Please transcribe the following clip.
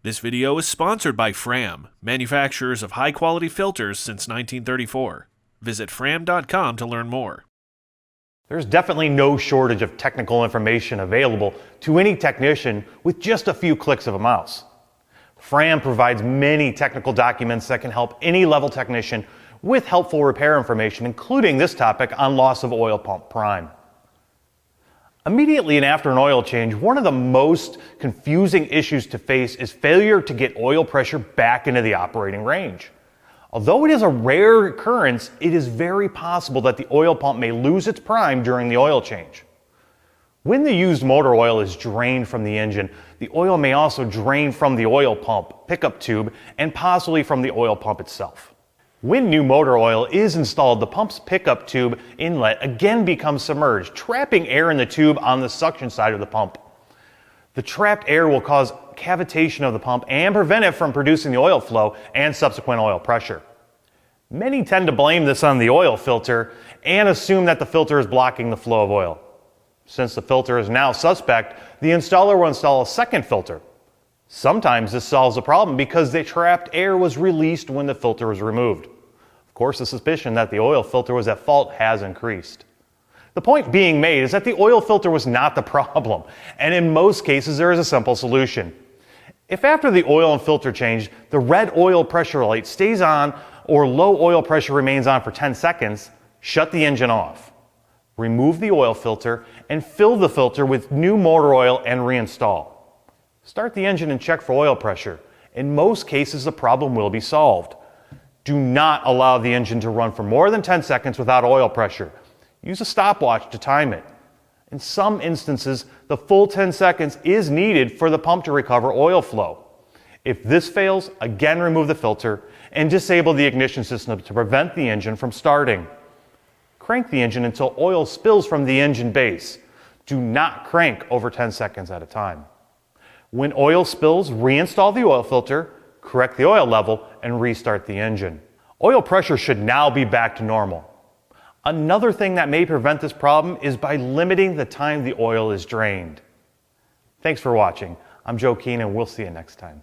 This video is sponsored by Fram, manufacturers of high-quality filters since 1934. Visit fram.com to learn more. There's definitely no shortage of technical information available to any technician with just a few clicks of a mouse. Fram provides many technical documents that can help any level technician with helpful repair information, including this topic on loss of oil pump prime. Immediately and after an oil change, one of the most confusing issues to face is failure to get oil pressure back into the operating range. Although it is a rare occurrence, it is very possible that the oil pump may lose its prime during the oil change. When the used motor oil is drained from the engine, the oil may also drain from the oil pump pickup tube and possibly from the oil pump itself. When new motor oil is installed, the pump's pickup tube inlet again becomes submerged, trapping air in the tube on the suction side of the pump. The trapped air will cause cavitation of the pump and prevent it from producing the oil flow and subsequent oil pressure. Many tend to blame this on the oil filter and assume that the filter is blocking the flow of oil. Since the filter is now suspect, the installer will install a second filter. Sometimes this solves the problem because the trapped air was released when the filter was removed. Of course, the suspicion that the oil filter was at fault has increased. The point being made is that the oil filter was not the problem, and in most cases there is a simple solution. If after the oil and filter change, the red oil pressure light stays on or low oil pressure remains on for 10 seconds, shut the engine off. Remove the oil filter and fill the filter with new motor oil and reinstall. Start the engine and check for oil pressure. In most cases, the problem will be solved. Do not allow the engine to run for more than 10 seconds without oil pressure. Use a stopwatch to time it. In some instances, the full 10 seconds is needed for the pump to recover oil flow. If this fails, again remove the filter and disable the ignition system to prevent the engine from starting. Crank the engine until oil spills from the engine base. Do not crank over 10 seconds at a time. When oil spills, reinstall the oil filter, correct the oil level, and restart the engine. Oil pressure should now be back to normal. Another thing that may prevent this problem is by limiting the time the oil is drained. Thanks for watching. I'm Joe Keen, and we'll see you next time.